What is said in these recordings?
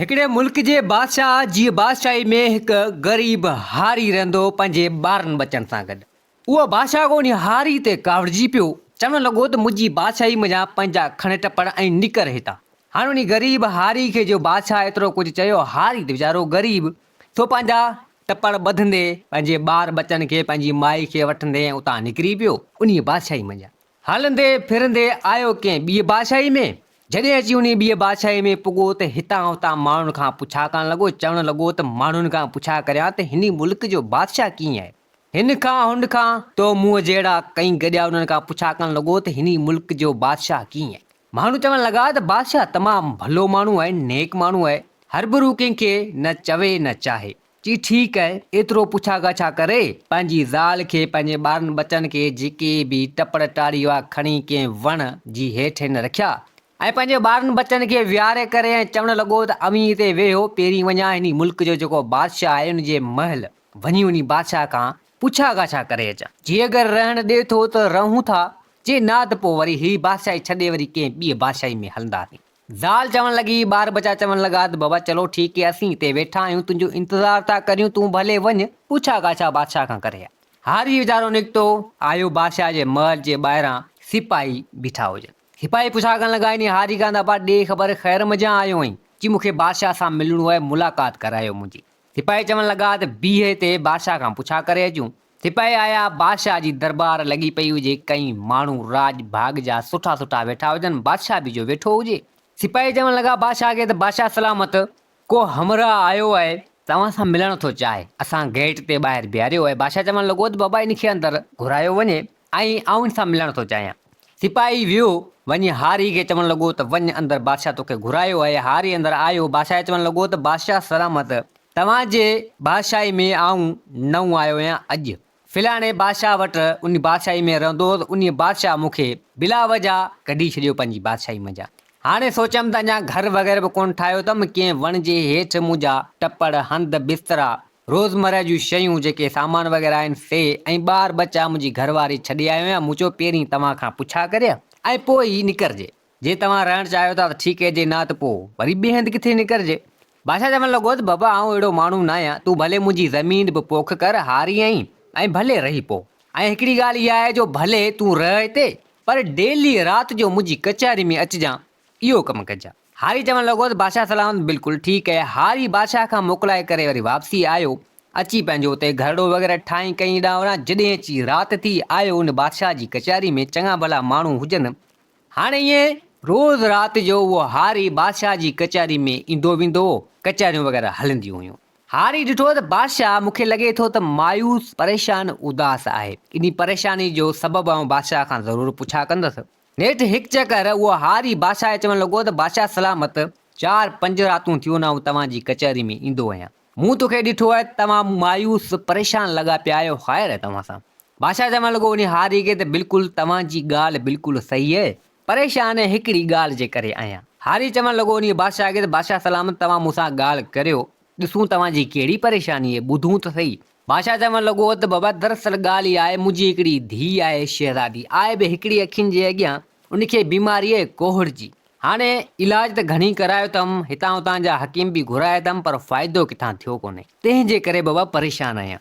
हिकिड़े मुल्क जे बादशाह जी बादशाही में हिकु ग़रीब हारी रहंदो पंहिंजे ॿारनि बचनि सां गॾु। उहो बादशाह को उन हारी ते कावड़जी पियो, चवणु लॻो त मुंहिंजी बादशाही मुंहिंजा पंहिंजा खण टपड़ ऐं निकर हितां। हाणे उन ग़रीब हारी खे जो बादशाह एतिरो कुझु चयो, हारी त वीचारो ग़रीब सो पंहिंजा टपड़ ॿधंदे पंहिंजे ॿार बचनि खे पंहिंजी माई खे वठंदे ऐं उतां निकिरी पियो उन बादशाही मंझां। हलंदे फिरंदे आयो कंहिं ॿी बादशाही में। जॾहिं अची उन ॿी बादशाही में पुॻो त हितां हुतां माण्हुनि खां पुछा करणु लॻो, चवणु लॻो त माण्हुनि खां पुछा करियां त हिन मुल्क जो बादशाह कीअं आहे। हिन खां हुन खां तो मुंहुं जहिड़ा कई गॾिया उन्हनि खां पुछा करणु लॻो त हिन मुल्क जो बादशाह कीअं आहे। माण्हू चवणु लॻा त बादशाह तमामु भलो माण्हू आहे, नेक माण्हू आहे, हरभरू कंहिंखे न चवे न चाहे। जी ठीकु आहे, एतिरो पुछा ॻाछा करे पंहिंजी ज़ाल खे पंहिंजे ॿारनि बचनि खे जेके बि टपड़ टाड़ी हुआ खणी कंहिं वण जी हेठि हिन रखिया ऐं पंहिंजे ॿारनि बचनि खे विहारे करे ऐं चवणु लॻो त अमीं ते वेहो, पहिरीं वञा हिन मुल्क जो जेको बादशाह आहे उन जे महल वञी उन बादशाह खां पुछा ॻाछा करे अचां। जे अगरि रहणु ॾिए थो त रहूं था, जे न त पोइ वरी हीअ बादशाही छॾे वरी कंहिं ॿी बादशाही में हलंदासीं। ज़ाल चवणु लॻी, ॿार बचा चवणु लॻा त बाबा चलो ठीकु आहे, असीं हिते वेठा आहियूं, तुंहिंजो इंतज़ारु था करियूं, तूं भले वञ पुछा ॻाछा बादशाह खां करे। हारी वीचारो निकितो, आयो बादशाह जे महल जे ॿाहिरां सिपाही बीठा हुजनि। सिपाही पुछा करणु लॻा नी हारी खां दफ़ा ॾे ख़बर ख़ैर मज़ा आयो आहीं, जी मूंखे बादशाह सां मिलणो आहे, मुलाक़ात करायो मुंहिंजी। सिपाही चवणु लॻा त बीह हिते बादशाह खां पुछा करे अचूं। सिपाही आया, बादशाह जी दरबार लॻी पई हुजे, कई माण्हू राज भाग जा सुठा सुठा वेठा हुजनि, बादशाह बि जो वेठो हुजे। सिपाही चवणु लॻा बादशाह खे त बादशाह सलामत, को हमरा आयो आहे तव्हां सां मिलण थो चाहे, असां गेट ते ॿाहिरि बीहारियो आहे। बादशाह चवणु लॻो त बाबा इन खे अंदरि घुरायो वञे ऐं आउं इन सां मिलण थो चाहियां। सिपाही वियो, वञी हारी खे चवणु लॻो त वञ अंदरि, बादशाह तोखे घुरायो आहे। हारी अंदरि आयो, बादशाह चवणु लॻो त बादशाह सलामत, तव्हांजे बादशाही में आऊं नओं आयो आहियां अॼु, फिलहाणे बादशाह वटि उन बादशाही में रहंदो त उन बादशाह मूंखे बिला वजह कढी छॾियो पंहिंजी बादशाही मंझां। हाणे सोचियमि त अञा घर वग़ैरह बि कोन ठाहियो अथमि, कंहिं वण जे हेठि मुंहिंजा टपड़ हंध बिस्तरा रोज़मर्रा जूं शयूं जेके सामान वग़ैरह आहिनि से ऐं ॿार बचा मुंहिंजी घरवारी छॾे आयो आहियां। मूं चयो पहिरीं तव्हां खां पुछा करियां ऐं पोइ ई निकिरजे, जे तव्हां रहणु चाहियो था त ठीकु आहे, जे न त पोइ वरी ॿिए हंधि किथे निकिरजे। बादशाह चवणु लॻो त बाबा आउं अहिड़ो माण्हू न आहियां, तूं भले मुंहिंजी ज़मीन बि पोख कर, हारी आहीं ऐं भले रही पो, ऐं हिकिड़ी ॻाल्हि इहा आहे जो भले तूं रह हिते पर डेली राति जो मुंहिंजी कचहरी में अचिजांइ, इहो कमु कजांइ। हारी चवणु लॻो त बादशाह सलामत, बिल्कुलु ठीकु आहे। हारी बादशाह खां मोकिलाए करे वरी वापसी आयो, अची पंहिंजो हुते घरड़ो वग़ैरह ठाही कई ॾांहुं। जॾहिं अची राति थी, आयो उन बादशाह जी कचहरी में, चङा भला माण्हू हुजनि। हाणे ईअं रोज़ राति जो उहो हारी बादशाह जी कचहरी में ईंदो वेंदो हो, कचहरियूं वग़ैरह हलंदियूं हुयूं। हारी ॾिठो त बादशाह मूंखे लॻे थो त मायूस परेशान उदास आहे, इन परेशानी जो सबबु आउं बादशाह खां ज़रूरु पुछा कंदुसि। नेठि हिकु चकर उहो हारी बादशाह चवणु लॻो त बादशाह सलामत, 4-5 रातूं थियूं न आउं तव्हांजी कचहरी में ईंदो आहियां, मूं तोखे ॾिठो आहे तव्हां मायूस परेशान लॻा पिया आहियो, ख़ैर आहे तव्हां सां। बादशाह चवणु लॻो उन हारी खे त बिल्कुलु तव्हांजी ॻाल्हि बिल्कुलु सही आहे, परेशान हिकिड़ी ॻाल्हि जे करे आहियां। हारी चवणु लॻो उन बादशाह खे त बादशाह सलामत, तव्हां मूंसां ॻाल्हि करियो, ॾिसूं तव्हांजी कहिड़ी परेशानी आहे, ॿुधूं त सही। बादशाह चवणु लॻो त बाबा दरअसल ॻाल्हि इहा आहे, मुंहिंजी हिकिड़ी धीउ आहे शहज़ादी, आहे बि हिकिड़ी अखियुनि जे अॻियां, उनखे बीमारी आहे कोहड़ जी। हाणे इलाज त घणी करायो अथमि, हितां हुतां जा हकीम बि घुराए अथमि, पर फ़ाइदो किथां थियो कोन्हे, तंहिंजे करे बाबा परेशान आहियां।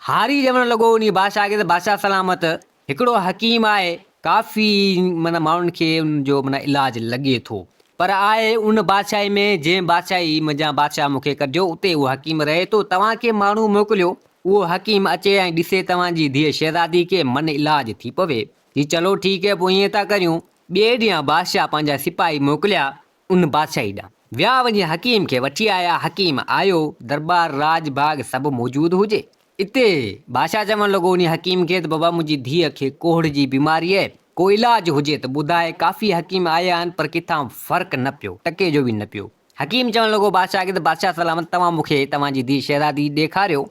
हारी चवणु लॻो उन बादशाह खे त बादशाह सलामत, हिकिड़ो हकीम आहे, काफ़ी माना माण्हुनि खे उनजो माना इलाजु लॻे थो, पर आहे उन बादशाही में जंहिं बादशाही मुंहिंजा बादशाह मूंखे कढियो उते उहो हकीम रहे थो, तव्हांखे माण्हू मोकिलियो, उहो हकीम अचे ऐं ॾिसे तव्हांजी धीअ शहज़ादी खे, मन इलाज थी पवे। जी चलो ठीकु आहे, पोइ ईअं था करियूं। ॿिए ॾींहुं बादशाह पंहिंजा सिपाही मोकिलिया उन बादशाही ॾांहुं, विया वञी हकीम खे वठी आया। हकीम आयो, दरबार राज भाग सभु मौजूदु हुजे। इते बादशाह चवणु लॻो उन हकीम खे त बाबा मुंहिंजी धीअ खे कोहड़ जी बीमारी आहे, को इलाज हुजे त ॿुधाए। काफ़ी हकीम आया आहिनि पर किथां फ़र्क़ु न पियो, टके जो बि न पियो। हकीम चवणु लॻो बादशाह खे त बादशाह सलामत, तव्हां मूंखे तव्हांजी धीअ शहज़ादी ॾेखारियो,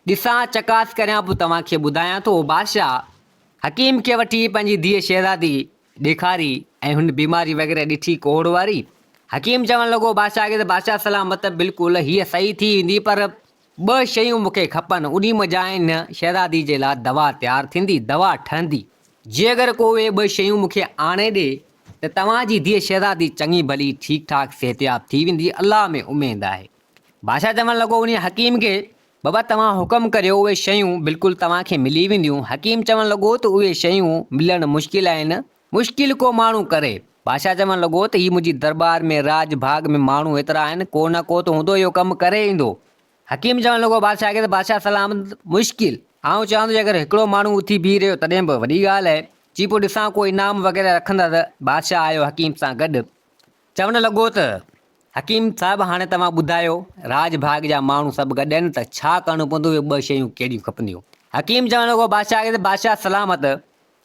ॾिसां चकास करियां, पोइ तव्हांखे ॿुधायां थो। बादशाह हकीम खे वठी पंहिंजी धीअ शहज़ादी ॾेखारी ऐं हुन बीमारी वग़ैरह ॾिठी कोहड़ वारी। हकीम चवणु लॻो बादशाह खे त बादशाह सलामत, बिल्कुलु हीअ सही थी वेंदी, पर 2 शयूं मूंखे खपनि, उन मज़ा हिन शहज़ादी जे लाइ दवा तयारु थींदी, दवा ठहंदी। जे अगरि को उहे 2 शयूं मूंखे आणे ॾे त तव्हांजी धीअ शहज़ादी चङी भली ठीकु ठाक सिहतयाब थी वेंदी, अलाह में उमेद आहे। बादशाह चवणु लॻो उन हकीम खे, बाबा तव्हां हुकुम करियो, उहे शयूं बिल्कुलु तव्हांखे मिली वेंदियूं। हकीम चवणु लॻो त उहे शयूं मिलणु मुश्किल आहिनि, मुश्किल को माण्हू करे। बादशाह चवणु लॻो त हीअ मुंहिंजी दरबार में राज भाग में माण्हू एतिरा आहिनि, को न को त हूंदो इहो कमु करे ईंदो। हकीम चवणु लॻो बादशाह खे त बादशाह सलामत मुश्किल, आउं चवां थो अगरि हिकिड़ो माण्हू उथी बीह रहियो तॾहिं बि वॾी ॻाल्हि आहे। चई पोइ ॾिसां को इनाम वग़ैरह रखंदा त। बादशाह आयो हकीम सां गॾु, चवणु लॻो त हकीम साहिबु हाणे तव्हां ॿुधायो, राज भाग जा माण्हू सभु गॾु आहिनि त छा करिणो पवंदो, इहे ॿ शयूं कहिड़ियूं खपंदियूं। हकीम चवणु लॻो बादशाह खे त बादशाह सलामत,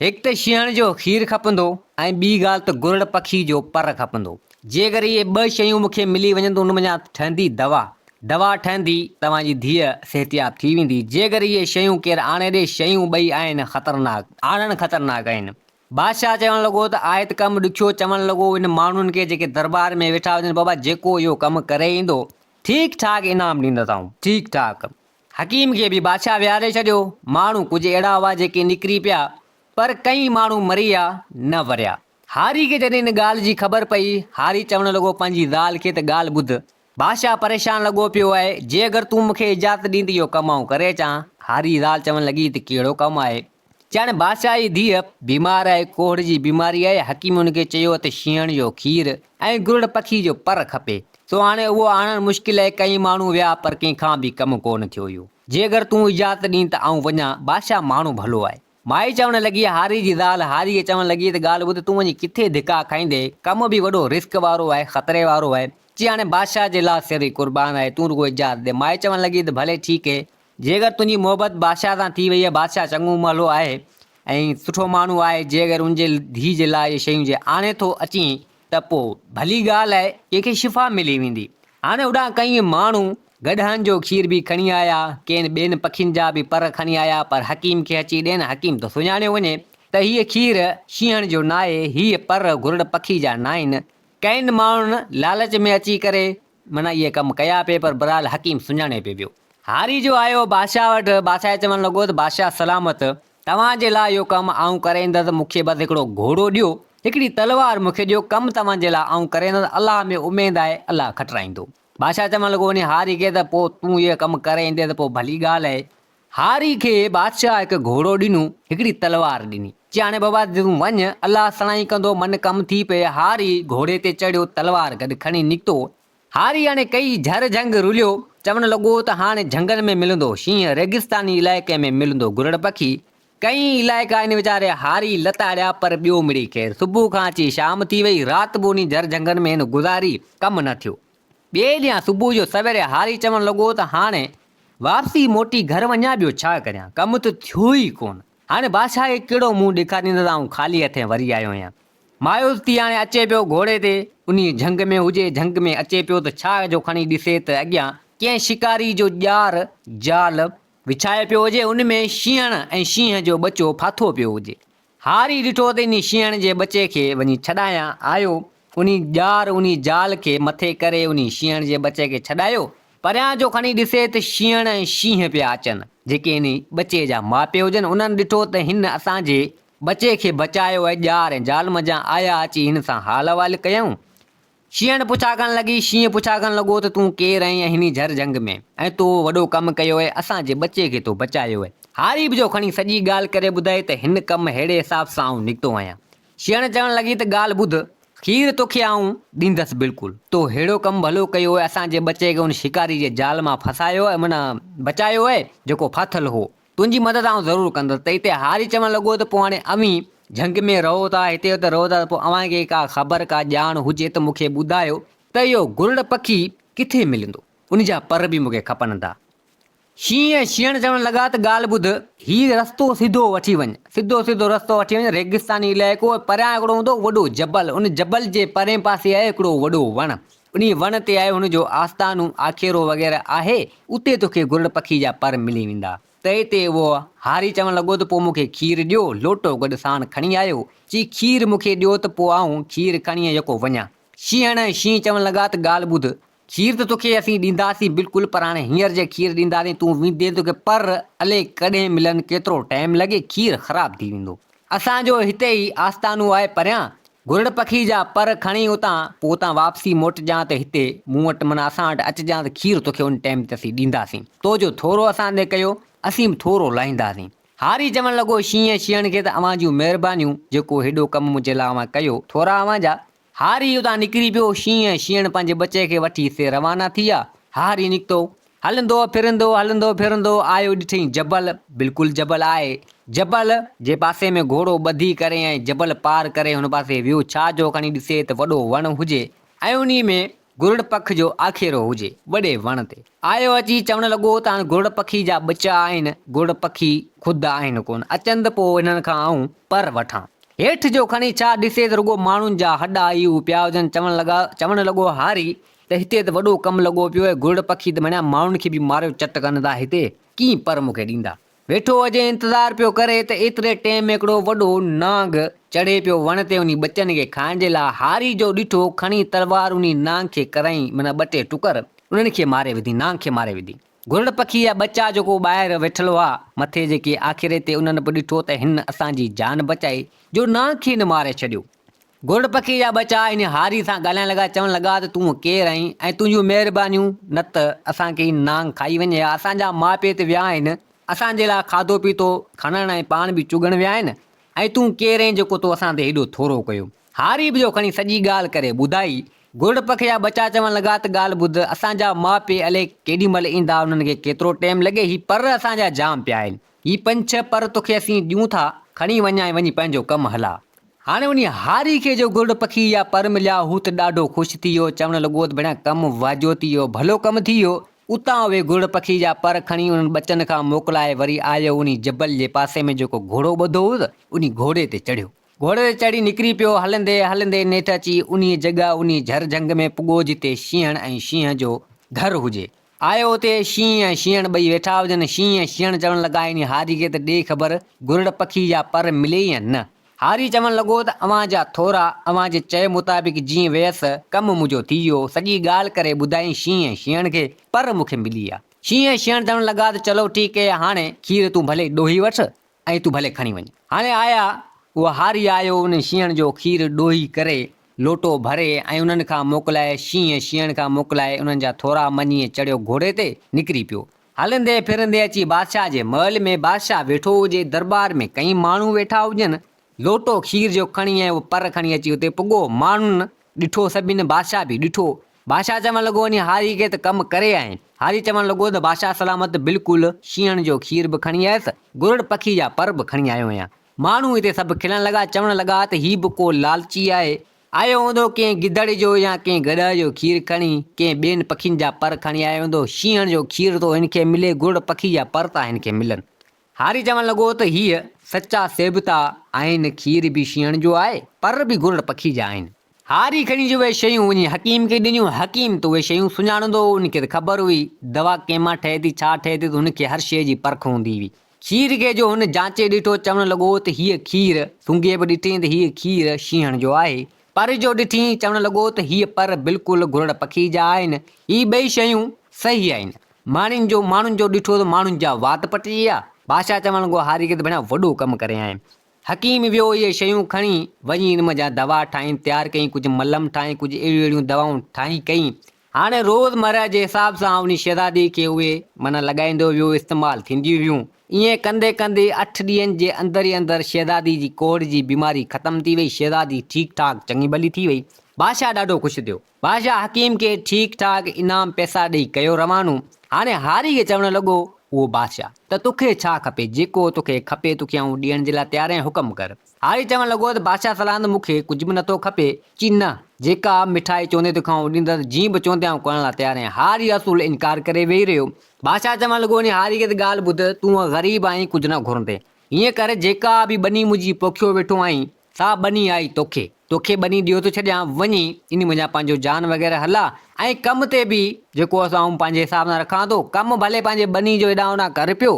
हिकु त छीअण जो खीरु खपंदो ऐं ॿी ॻाल्हि त गुरड़ पखी जो पर खपंदो। जेकर इहे ॿ शयूं मूंखे मिली वञनि त उन वञा ठहंदी दवा ठहंदी, तव्हांजी धीअ सिहतयाब थी वेंदी। जेकर इहे शयूं केरु आणे ॾे, शयूं ॿई आहिनि ख़तरनाक, आणणु ख़तरनाक आहिनि। बादशाह चवणु लॻो त आहे त कमु ॾुखियो। चवणु लॻो इन माण्हुनि खे जेके दरबार में वेठा हुजनि, बाबा जेको इहो कमु करे ईंदो ठीकु ठाक इनाम ॾींदोसांव, ठीकु ठाक। हकीम खे बि बादशाह विहारे छॾियो। माण्हू कुझु अहिड़ा हुआ जेके निकिरी पिया, पर कई माण्हू मरी विया, न वरिया। हारी खे जॾहिं इन ॻाल्हि जी ख़बर पई, हारी चवणु लॻो पंहिंजी ज़ाल खे त ॻाल्हि ॿुध, बादशाह परेशान लॻो पियो आहे, जे अगरि तूं मूंखे इजाज़त ॾींदी इहो कमु आऊं करे अचां। हारी ज़ाल चवणु लॻी त कहिड़ो कमु आहे। ॼण बादशाह जी धीअ बीमार आहे, कोढ़ जी बीमारी आहे। हकीम हुनखे चयो त छीअण जो खीरु ऐं गुरड़ पखी जो पर खपे, सो हाणे उहो आणणु मुश्किल आहे। कई माण्हू विया पर कंहिंखां बि कमु कोन थियो इहो। जे अगरि तूं इजाज़त ॾीं त आऊं वञा। बादशाह माण्हू भलो आहे। माई चवणु लॻी, हारी जी ज़ाल हारी खे चवणु लॻी त ॻाल्हि ॿुध, तूं वञी किथे धिका खाईंदे, कमु बि वॾो रिस्क वारो आहे, ख़तरे वारो आहे। चई हाणे बादशाह जे लाइ सिर कुर्बान आहे, तूं रुॻो इजाज़त ॾे। माई चवणु लॻी त भले ठीकु आहे, जे अगरि तुंहिंजी मोहबत बादशाह सां थी वई आहे, बादशाह चङो भलो आहे ऐं सुठो माण्हू आहे, जे अगरि उनजे धीउ जे लाइ इहे शयूं जे आणे थो अची त पोइ भली ॻाल्हि आहे, कंहिंखे शिफ़ा मिली वेंदी। हाणे होॾां कई माण्हू गॾहनि जो खीर बि खणी आया, कंहिं ॿियनि पखियुनि जा बि पर खणी आया, पर हकीम खे अची ॾियनि। हकीम त सुञाणियो वञे त हीअ खीर शींहण जो न आहे, हीअ पर गुरड़ पखी जा न आहिनि। कईनि माण्हुनि लालच में अची करे माना इहे कमु कया पिए, पर बहरहाल हकीम सुञाणे पिए वियो। हारी जो आयो बादशाह वटि, बादशाह चवणु लॻो त बादशाह सलामत, तव्हांजे लाइ इहो कमु आऊं करे ईंदुसि, मूंखे बसि हिकिड़ो घोड़ो ॾियो, हिकिड़ी तलवार मूंखे ॾियो, कमु तव्हांजे लाइ आऊं करे ईंदुसि, अलाह में उमेद आहे, अलाह खटराईंदो। बादशाह चवणु लॻो वञी हारी खे त पोइ तूं इहे कमु करे ईंदे त पोइ भली ॻाल्हि आहे। हारी खे बादशाह हिकु घोड़ो ॾिनो, हिकिड़ी तलवार ॾिनी। चई हाणे बाबा तूं वञ, अलाह सणाई कंदो, मन कमु थी पए। हारी घोड़े ते चढ़ियो, तलवार गॾु खणी निकितो। हारी हाणे कई झर झंग रुलियो, चवणु लॻो त हाणे झंगनि में मिलंदो शींहं, रेगिस्तानी इलाइक़े में मिलंदो गुरड़ पखी। कई इलाइक़ा आहिनि वीचारे हारी लताड़िया, पर ॿियो मिड़ी ख़ैरु। सुबुह खां अची शाम थी वई, राति बि उन झर झंगनि में हिन गुज़ारी, कमु न थियो। ॿिए ॾींहुं सुबुह जो सवेरे हारी चवणु लॻो त हाणे वापसी मोटी घर वञा, ॿियो छा करियां, कमु त थियो ई कोन। हाणे बादशाह खे कहिड़ो मुंहुं ॾेखारींदुसि, आऊं ख़ाली हथे वरी आयो आहियां। मायूस थी हाणे अचे पियो घोड़े ते, उन झंग में हुजे, झंग में अचे पियो त छा जो खणी ॾिसे त अॻियां कंहिं शिकारी जो ॼार जाल विछाए पियो हुजे, उन में शींहण ऐं शींहं जो ॿचो फाथो पियो हुजे। हारी ॾिठो त इन शींहण जे ॿचे खे वञी छॾायां, आयो उन ॼार उन जाल खे मथे करे उन शींहण जे ॿचे खे छॾायो। परियां जो खणी ॾिसे त शींहण ऐं शींहं पिया अचनि, जेके इन ॿचे जा माउ पीउ हुजनि। उन्हनि ॾिठो त हिन असांजे ॿचे खे बचायो आहे, ॼार ऐं ज़ाल मज़ा आया, अची हिन सां हाल अहिवाल कयूं। शींहण पुछा करणु लॻी, शींहं पुछा करणु लॻो त तूं केरु आहीं ऐं हिन झर झंग में, ऐं तो वॾो कमु कयो आहे, असांजे ॿचे खे तो बचायो आहे। हारी बि जो खणी सॼी ॻाल्हि करे ॿुधाई त हिन कमु अहिड़े हिसाब सां आऊं निकितो आहियां। शींहण चवणु लॻी त ॻाल्हि ॿुध, खीर तोखे आऊं ॾींदसि बिल्कुलु, तो अहिड़ो कमु भलो कयो आहे, असांजे ॿचे खे उन शिकारी जे जाल मां फसायो आहे, माना बचायो आहे, जेको फाथल हो। तुंहिंजी मदद आऊं ज़रूरु कंदुसि। त हिते हारी चवणु लॻो त पोइ हाणे अवीं झंग में रहो था, हिते हुते रहो था, पोइ अव्हांखे का ख़बर का ॼाण हुजे त मूंखे ॿुधायो त इहो गुरड़ पखी किथे मिलंदो, उन जा पर बि मूंखे खपनि था। शींहण चवणु लॻा त ॻाल्हि ॿुध, हीउ रस्तो सिधो वठी वञ, सिधो सिधो रस्तो वठी वञ, रेगिस्तानी इलाइक़ो, परियां हिकिड़ो हूंदो वॾो जबल, उन जबल जे परे पासे आहे हिकिड़ो वॾो वणु, उन वण ते आहे हुनजो आस्थानु आखेरो वग़ैरह आहे, उते तोखे गुरड़ पखी जा पर मिली वेंदा। त हिते उहो हारी चवणु लॻो त पोइ मूंखे खीर ॾियो, लोटो गॾु साण खणी आयो। चई खीर मूंखे ॾियो त पोइ आऊं खीर खणी जेको वञा। शींहण ऐं शींहं चवणु लॻा त ॻाल्हि ॿुध, खीर त तोखे असीं ॾींदासीं बिल्कुलु, पर हाणे हींअर जे खीर ॾींदासीं, तूं वेंदे तोखे पर अले कॾहिं मिलनि, केतिरो टाइम लॻे, खीर ख़राबु थी वेंदो। असांजो हिते ई आस्थानु आहे परियां, घुरड़ पखी जा पर खणी उतां पोइ उतां वापसी मोटिजां त हिते मूं वटि माना असां वटि अचिजां त खीरु तोखे उन टाइम ते असीं ॾींदासीं। तो जो थोरो असां ॾे कयो असीं बि थोरो लाहींदासीं। हारी चवणु लॻो शींहं छीअण खे त अव्हां जूं महिरबानियूं, जेको हेॾो कमु मुंहिंजे लाइ अव्हां कयो, थोरा अव्हां जा। हारी उतां निकिरी पियो, शींहं छीअण पंहिंजे बचे खे वठी से रवाना थी विया। हारी निकितो, हलंदो फिरंदो आयो ॾिठईं जबल, बिल्कुलु जबल आहे। जबल जे पासे में घोड़ो ॿधी करे ऐं जबल पार करे हुन पासे वियो। छा जो खणी ॾिसे त वॾो वण हुजे ऐं उन में घुरड़ पख जो आखेरो हुजे वॾे वण ते। आयो अची चवणु लॻो त हाणे घुरड़ पखी जा बचा आहिनि, घुरड़ पखी ख़ुदि आहिनि कोन, अचनि त पोइ हिननि खां आऊं पर वठां। हेठि जो खणी छा ॾिसे त रुॻो माण्हुनि जा हॾा इहो पिया हुजनि। चवणु लॻो हारी त हिते त वॾो कमु लॻो पियो आहे, घुरड़ पखी त मञा माण्हुनि खे बि मारियो चट कनि था हिते, कीअं पर मूंखे ॾींदा। वेठो अॼु इंतज़ारु पियो करे त एतिरे टाइम में हिकिड़ो वॾो नांग चढ़े पियो वण ते उन बचनि खे खाइण जे लाइ। हारी जो ॾिठो खणी तलवार उन नांग खे कराई, माना 2 टे टुकर उन्हनि खे मारे विधी, नांग खे मारे विधी। घुरड़ पखी जा बचा जेको ॿाहिरि वेठल हुआ मथे जेके आखिरे ते, उन्हनि बि ॾिठो त हिन असांजी जान बचाई जो नांग खे न मारे छॾियो। घुरड़ पखी जा बचा इन हारी सां ॻाल्हाइण लॻा, चवणु लॻा त तूं केरु आहीं ऐं तुंहिंजूं महिरबानियूं, न त असांखे नांग खाई वञे। असांजा माउ पीउ त विया आहिनि, असांजे लाइ खाधो पीतो खणण ऐं पाण बि चुगण विया आहिनि, ऐं तूं केरु आहीं जेको तो असां ते हेॾो थोरो कयो। हारी बि जो खणी सॼी ॻाल्हि करे ॿुधाई। घुरड़ पखी जा बचा चवणु लॻा त ॻाल्हि ॿुध, असांजा माउ पीउ अलाए केॾी महिल ईंदा, उन्हनि खे केतिरो टाइम लॻे, ही पर असांजा जाम पिया आहिनि, ही 5-6 पर तोखे असीं ॾियूं था, खणी वञाए वञी पंहिंजो कमु हला। हाणे उन हारी खे जो घुरड़ पखी जा पर मिलिया, हू त ॾाढो ख़ुशि थी वियो। चवणु लॻो त भेण कमु वाजियो थी वियो, भलो कमु थी वियो। उतां उहे घुरड़ पखी जा पर खणी उन्हनि बचनि खां मोकिलाए वरी आयो उन जबल जे पासे में जेको घोड़ो ॿधो हो, उन घोड़े ते चढ़ियो। घोड़े ते चढ़ी निकिरी पियो, हलंदे नेठि अची उन जॻह उन झर झंग में पुॻो जिते शींहं ऐं शींहं जो घर हुजे। आयो उते शींहं ऐं शींहं ॿई वेठा हुजनि। शींहं चवणु लॻा इन हारी खे त ॾे ख़बर घुरड़ पखी जा पर मिले या न। हारी चवणु लॻो त अव्हां जा थोरा, अव्हां जे चए मुताबिक़ जीअं वियसि कमु मुंहिंजो थी वियो। सॼी ॻाल्हि करे ॿुधाई शींहं खे, पर मूंखे मिली आहे। शींहं चवणु लॻा त चलो ठीकु आहे, हाणे खीर तूं भले ॾोही वठि ऐं तूं भले खणी वञ। हाणे आया उहो हारी आयो उन शींहं जो खीर ॾोही करे लोटो भरे ऐं उन्हनि खां मोकिलाए, शींहं खां मोकिलाए उन्हनि जा थोरा मञी चढ़ियो घोड़े ते निकिरी पियो। हलंदे फिरंदे अची बादशाह जे महल में, बादशाह वेठो हुजे दरबार में, कई माण्हू वेठा हुजनि। लोटो खीर जो खणी ऐं उहो पर खणी अची उते पुॻो। माण्हुनि ॾिठो, सभिनि बादशाह बि ॾिठो। बादशाह चवणु लॻो वञी हारी खे त कमु करे आहिनि। हारी चवणु लॻो त बादशाह सलामत, बिल्कुलु शींहं जो खीर बि खणी आयसि, घुरड़ पखी जा पर बि खणी आयो आहियां। माण्हू हिते सभु खिलण लॻा, चवणु लॻा त हीउ बि को लालची आहे, आयो हूंदो कंहिं गिदड़ जो या कंहिं गधा जो खीर खणी, कंहिं ॿियनि पखियुनि जा पर खणी आयो हूंदो। शींहं जो खीर थो हिनखे मिले, घुरड़ पखी जा पर था हिनखे मिलनि। हारी चवणु लॻो त हीअ सचा सेबता आहिनि, खीर बि शींहं जो आहे, पर बि घुरड़ पखी जा आहिनि। हारी खणी जो उहे शयूं वञी हकीम खे ॾिनियूं। हकीम त उहे शयूं सुञाणंदो, उनखे त ख़बर हुई दवा कंहिं मां ठहे थी, छा ठहे थी, त हुनखे हर शइ जी परख हूंदी हुई। खीर खे जो हुन जांचे ॾिठो, चवणु लॻो त हीअ खीर, सूंघे बि ॾिठी त हीअ खीर शींहं जो आहे। पर जो ॾिठी, चवणु लॻो त हीअ पर बिल्कुलु घुरड़ पखी जा आहिनि, ही ॿई शयूं सही आहिनि। माण्हुनि जो ॾिठो त माण्हुनि जा वात पटिजी विया। बादशाह चवणु लॻो हारी खे त भेण वॾो कमु करे आहिनि। हकीम वियो, इहे शयूं खणी वञी इन जा दवा ठाही, तयारु कई, कुझु मलम ठाही, कुझु अहिड़ियूं दवाऊं ठाही कई। हाणे रोज़मर्रा जे हिसाब सां उन शहज़ादी खे उहे माना लॻाईंदो वियो, इस्तेमालु थींदियूं वियूं। ईअं कंदे 8 ॾींहंनि जे अंदरि ई अंदरि शहज़ादी जी कोढ़ जी बीमारी ख़तमु थी वई। शहज़ादी ठीकु ठाक चङी भली थी वई। बादशाह ॾाढो ख़ुशि थियो। बादशाह हकीम खे ठीकु ठाक इनाम पैसा ॾेई कयो रवानो। हाणे हारी खे चवणु लॻो उहो बादशाह त तोखे छा खपे, जेको तोखे खपे तोखे आऊं ॾियण जे लाइ तयारु आहियां, हुकुम कर। हारी चवणु लॻो त बादशाह सलाह मूंखे कुझु बि नथो खपे। चई न, जेका मिठाई चवंदे तोखां ॾींदुसि, जीअं बि चवंदे आऊं करण लाइ तयारु आहियां। हारी असुल इनकार करे वेही रहियो। बादशाह चवणु लॻो वञी हारी खे त ॻाल्हि ॿुध, तूं ग़रीब आहीं, कुझु न घुरंदे। हीअं कर, जेका बि बनी मुंहिंजी पोखियो वेठो आहीं, सा बनी आई तोखे बनी ॾियो थो छॾियां, वञी इन मुंहिंजा पंहिंजो जान वग़ैरह हला ऐं कम ते बि जेको असां पंहिंजे हिसाब सां रखां थो, कमु भले पंहिंजे बनी जो हेॾां होॾां कर पियो,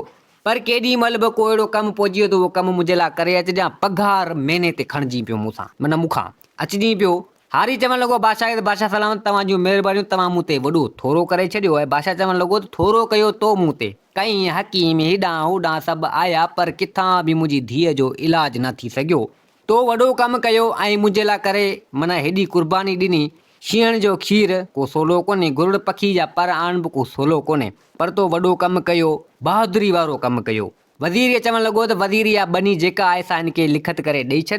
पर केॾी महिल बि को अहिड़ो कमु पहुची वियो त उहो कमु मुंहिंजे लाइ करे अचिजांइ, पघार महीने ते खणिजी पियो मूंखां अचिजी पियो। हारी चवणु लॻो बादशाह खे, बादशाह सलामत, तव्हां जूं महिरबानियूं, तव्हां मूं ते वॾो थोरो करे छॾियो आहे। बादशाह चवणु लॻो त थोरो कयो तो मूं ते, कई हकीम हेॾां होॾां सभु आया, पर किथां बि मुंहिंजी धीअ जो इलाजु न थी सघियो। तो वॾो कमु कयो ऐं मुंहिंजे लाइ करे माना हेॾी कुर्बानी ॾिनी। शींहण जो खीर को सोलो कोन्हे, गुरुड़ पखी जा पर आण बि को सोलो कोन्हे, पर तो वॾो कमु कयो, बहादुरी वारो कमु कयो। वज़ीर चवणु लॻो त वज़ीर या बनी जेका आहे सा हिनखे लिखत करे ॾेई छॾ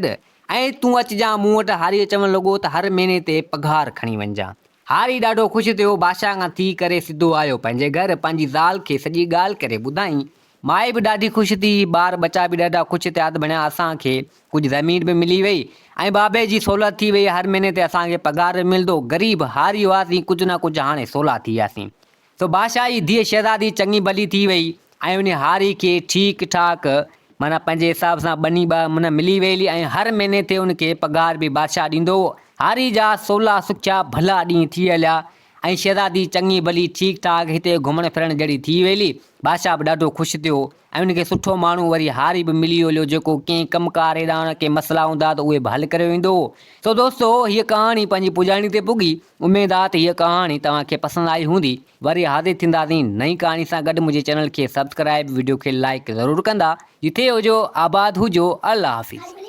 ऐं तूं अचिजां मूं वटि। हारी चवणु लॻो त हर महीने ते पघार खणी वञिजां। हारी ॾाढो ख़ुशि थियो, बादशाह खां थी करे सिधो आयो पंहिंजे घर, पंहिंजी ज़ाल खे सॼी ॻाल्हि करे ॿुधाई। माई बि ॾाढी ख़ुशि थी, ॿार बचा बि ॾाढा ख़ुशि थिया त भणिया असांखे कुझु ज़मीन बि मिली वई ऐं बाबे जी सहूलियत थी वई, हर महीने ते असांखे पघार मिलंदो। ग़रीब हारी हुआसीं, कुझु न कुझु हाणे सवला थी वियासीं। तो बादशाह जी धीअ शहज़ादी चङी भली थी वई ऐं उन हारी खे ठीकु ठाक माना पंहिंजे हिसाब सां बनी माना मिली वेली ऐं हर महीने ते उनखे पघार बि बादशाह ॾींदो। हारी जा सवला सुखिया भला ॾींहं थी हलिया ऐं शहज़ादी चङी भली ठीकु ठाक हिते घुमण फिरण जहिड़ी थी वेली। बादशाह बि ॾाढो ख़ुशि थियो ऐं उनखे सुठो माण्हू वरी हारी बि मिली वियो, जेको कंहिं कमकार हेॾा कंहिं मसला हूंदा त उहे बि हल करे वेंदो। तो दोस्तो हीअ कहाणी पंहिंजी पुॼाणी ते पुगी। उमेद आहे त हीअ कहाणी तव्हांखे पसंदि आई हूंदी। वरी हाज़िर थींदासीं नई कहाणी सां गॾु। मुंहिंजे चैनल खे सब्सक्राइब, वीडियो खे लाइक ज़रूरु कंदा। जिथे हुजो आबाद हुजो, अल्लाह हाफ़िज़।